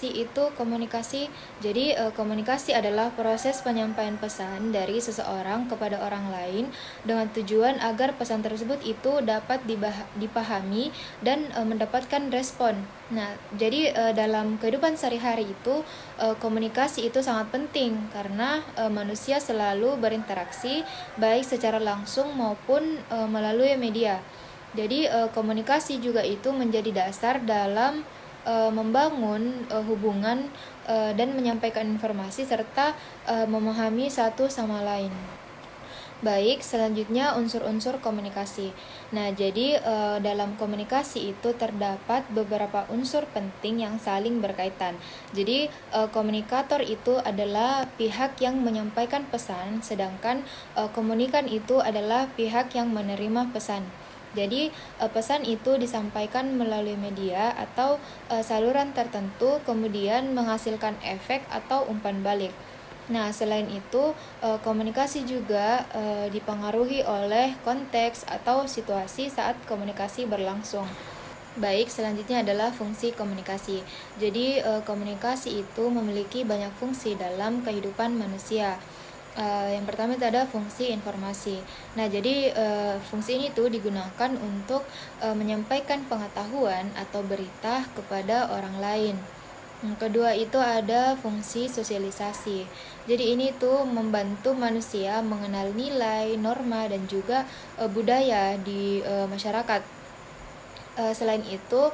definisi itu komunikasi. Jadi komunikasi adalah proses penyampaian pesan dari seseorang kepada orang lain dengan tujuan agar pesan tersebut itu dapat dipahami dan mendapatkan respon. Nah, jadi dalam kehidupan sehari-hari itu komunikasi itu sangat penting karena manusia selalu berinteraksi baik secara langsung maupun melalui media. Jadi komunikasi juga itu menjadi dasar dalam membangun hubungan dan menyampaikan informasi serta memahami satu sama lain. Baik, selanjutnya unsur-unsur komunikasi. Nah, jadi dalam komunikasi itu terdapat beberapa unsur penting yang saling berkaitan. Jadi komunikator itu adalah pihak yang menyampaikan pesan, sedangkan komunikan itu adalah pihak yang menerima pesan. Jadi pesan itu disampaikan melalui media atau saluran tertentu, kemudian menghasilkan efek atau umpan balik. Nah, selain itu, komunikasi juga dipengaruhi oleh konteks atau situasi saat komunikasi berlangsung. Baik, selanjutnya adalah fungsi komunikasi. Jadi, komunikasi itu memiliki banyak fungsi dalam kehidupan manusia. Yang pertama itu ada fungsi informasi. Nah, jadi fungsi ini tuh digunakan untuk menyampaikan pengetahuan atau berita kepada orang lain. Yang kedua itu ada fungsi sosialisasi. Jadi ini tuh membantu manusia mengenal nilai, norma, dan juga budaya di masyarakat. Selain itu,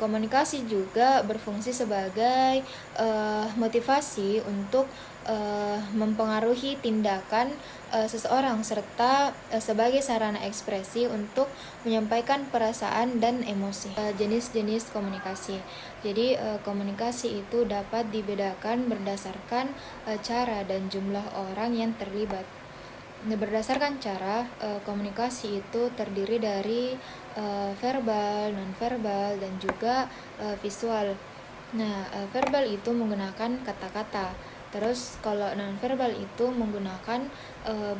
komunikasi juga berfungsi sebagai motivasi untuk mempengaruhi tindakan seseorang serta sebagai sarana ekspresi untuk menyampaikan perasaan dan emosi. Jenis-jenis komunikasi. Jadi komunikasi itu dapat dibedakan berdasarkan cara dan jumlah orang yang terlibat. Berdasarkan cara, komunikasi itu terdiri dari verbal, nonverbal, dan juga visual. Nah, verbal itu menggunakan kata-kata. Terus kalau nonverbal itu menggunakan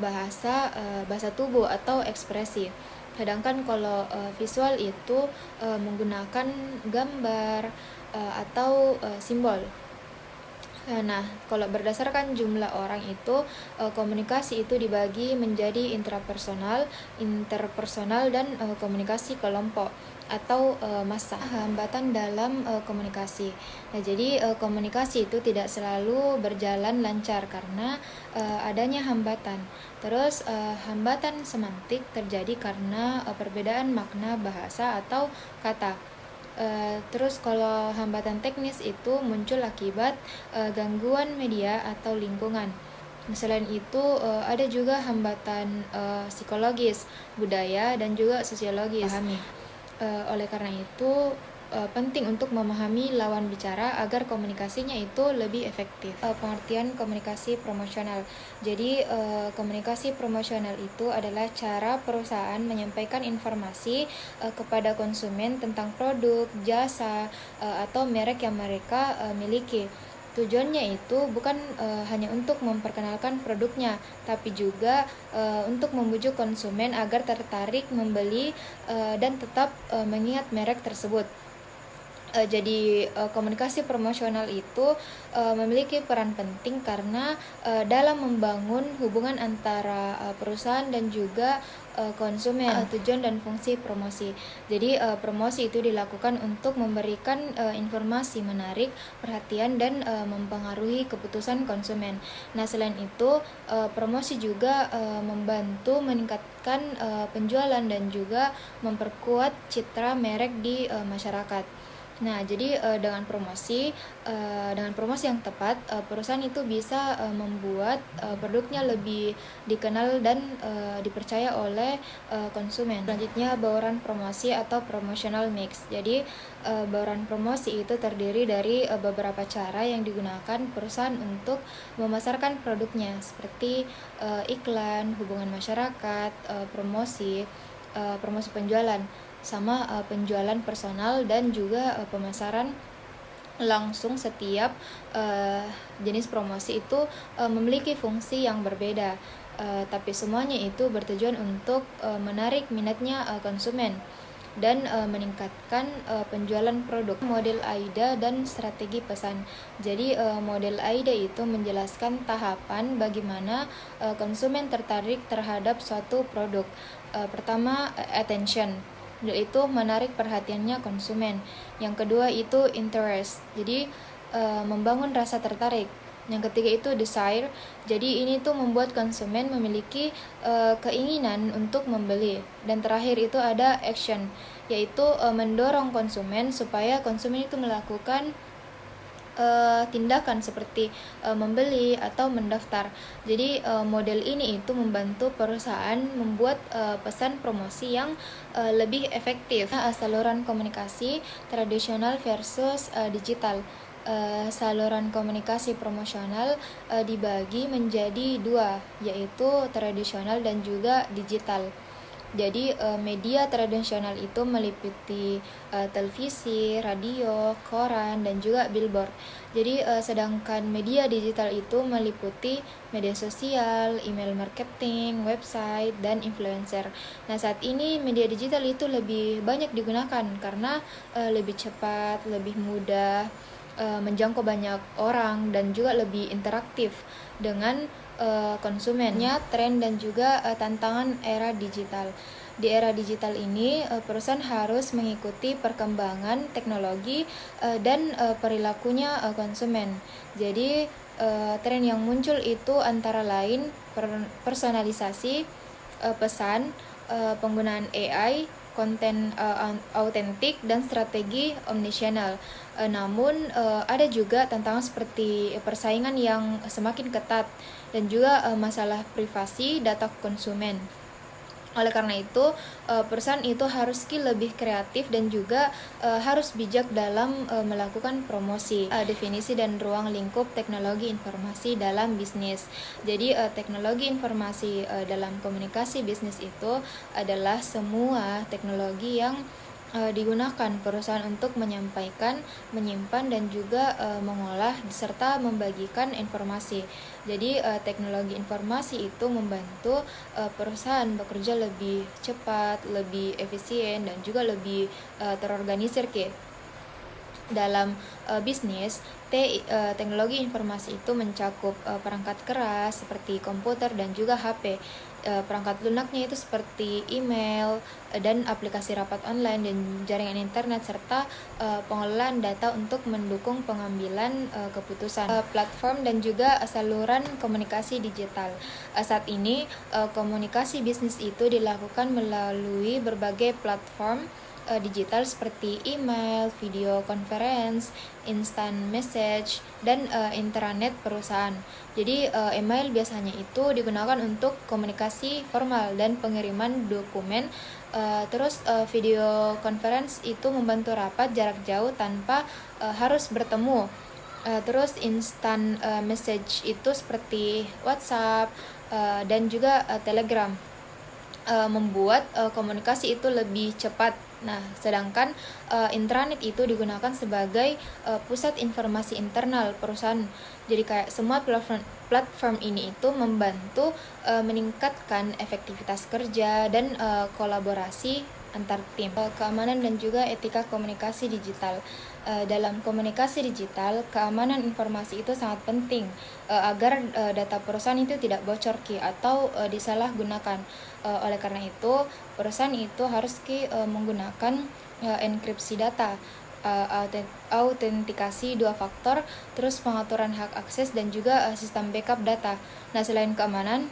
bahasa tubuh atau ekspresi. Sedangkan kalau visual itu menggunakan gambar atau simbol. Nah, kalau berdasarkan jumlah orang itu, komunikasi itu dibagi menjadi intrapersonal, interpersonal, dan komunikasi kelompok atau massa. Hambatan dalam komunikasi. Nah, jadi komunikasi itu tidak selalu berjalan lancar karena adanya hambatan. Terus hambatan semantik terjadi karena perbedaan makna bahasa atau kata. Terus kalau hambatan teknis itu muncul akibat gangguan media atau lingkungan. Selain itu ada juga hambatan psikologis, budaya, dan juga sosiologis. Oleh karena itu penting untuk memahami lawan bicara agar komunikasinya itu lebih efektif. Pengertian komunikasi promosional. Jadi komunikasi promosional itu adalah cara perusahaan menyampaikan informasi kepada konsumen tentang produk, jasa, atau merek yang mereka miliki. Tujuannya itu bukan hanya untuk memperkenalkan produknya, tapi juga untuk membujuk konsumen agar tertarik membeli dan tetap mengingat merek tersebut. Jadi komunikasi promosional itu memiliki peran penting karena dalam membangun hubungan antara perusahaan dan juga konsumen. Tujuan dan fungsi promosi. Jadi promosi itu dilakukan untuk memberikan informasi menarik, perhatian, dan mempengaruhi keputusan konsumen. Nah, selain itu promosi juga membantu meningkatkan penjualan dan juga memperkuat citra merek di masyarakat. Nah, jadi dengan promosi yang tepat, perusahaan itu bisa membuat produknya lebih dikenal dan dipercaya oleh konsumen. Selanjutnya, bauran promosi atau promotional mix. Jadi bauran promosi itu terdiri dari beberapa cara yang digunakan perusahaan untuk memasarkan produknya, seperti iklan, hubungan masyarakat, promosi penjualan, sama penjualan personal, dan juga pemasaran langsung. Setiap jenis promosi itu memiliki fungsi yang berbeda, tapi semuanya itu bertujuan untuk menarik minatnya konsumen. dan meningkatkan penjualan produk. Model AIDA dan strategi pesan. Jadi model AIDA itu menjelaskan tahapan bagaimana konsumen tertarik terhadap suatu produk. Pertama, attention, yaitu menarik perhatiannya konsumen. Yang kedua itu interest, jadi membangun rasa tertarik. Yang ketiga itu desire, jadi ini tuh membuat konsumen memiliki keinginan untuk membeli. Dan terakhir itu ada action, yaitu mendorong konsumen supaya konsumen itu melakukan tindakan seperti membeli atau mendaftar. Jadi model ini itu membantu perusahaan membuat pesan promosi yang lebih efektif. Saluran komunikasi tradisional versus digital. Saluran komunikasi promosional dibagi menjadi dua, yaitu tradisional dan juga digital. Jadi media tradisional itu meliputi televisi, radio, koran, dan juga billboard. Jadi sedangkan media digital itu meliputi media sosial, email marketing, website, dan influencer. Nah, saat ini media digital itu lebih banyak digunakan karena lebih cepat, lebih mudah, menjangkau banyak orang, dan juga lebih interaktif dengan konsumennya. Tren dan juga tantangan era digital. Di era digital ini perusahaan harus mengikuti perkembangan teknologi dan perilakunya konsumen. Jadi tren yang muncul itu antara lain personalisasi pesan, penggunaan AI, konten autentik, dan strategi omnichannel. Namun ada juga tantangan seperti persaingan yang semakin ketat dan juga masalah privasi data konsumen. Oleh karena itu, perusahaan itu harus lebih kreatif dan juga harus bijak dalam melakukan promosi. Definisi dan ruang lingkup teknologi informasi dalam bisnis. Jadi teknologi informasi dalam komunikasi bisnis itu adalah semua teknologi yang digunakan perusahaan untuk menyampaikan, menyimpan, dan juga mengolah serta membagikan informasi. Jadi teknologi informasi itu membantu perusahaan bekerja lebih cepat, lebih efisien, dan juga lebih terorganisir dalam bisnis. Teknologi informasi itu mencakup perangkat keras seperti komputer dan juga HP. Perangkat lunaknya itu seperti email dan aplikasi rapat online dan jaringan internet, serta pengelolaan data untuk mendukung pengambilan keputusan. Platform dan juga saluran komunikasi digital. Saat ini komunikasi bisnis itu dilakukan melalui berbagai platform digital seperti email, video conference, instant message, dan intranet perusahaan. Jadi email biasanya itu digunakan untuk komunikasi formal dan pengiriman dokumen. Terus video conference itu membantu rapat jarak jauh tanpa harus bertemu. Terus instant message itu seperti WhatsApp dan juga Telegram, membuat komunikasi itu lebih cepat. Nah, sedangkan intranet itu digunakan sebagai pusat informasi internal perusahaan. Jadi kayak semua platform ini itu membantu meningkatkan efektivitas kerja dan kolaborasi antar tim. Keamanan dan juga etika komunikasi digital. Dalam komunikasi digital, keamanan informasi itu sangat penting agar data perusahaan itu tidak bocor atau disalahgunakan. Oleh karena itu, perusahaan itu harus menggunakan enkripsi data, autentikasi 2 faktor, terus pengaturan hak akses, dan juga sistem backup data. Nah, selain keamanan,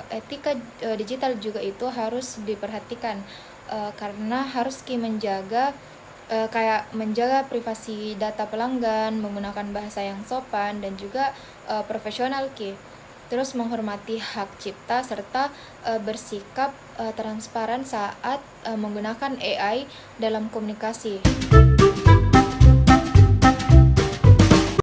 etika digital juga itu harus diperhatikan karena harus menjaga menjaga privasi data pelanggan, menggunakan bahasa yang sopan dan juga profesional terus menghormati hak cipta, serta bersikap transparan saat menggunakan AI dalam komunikasi.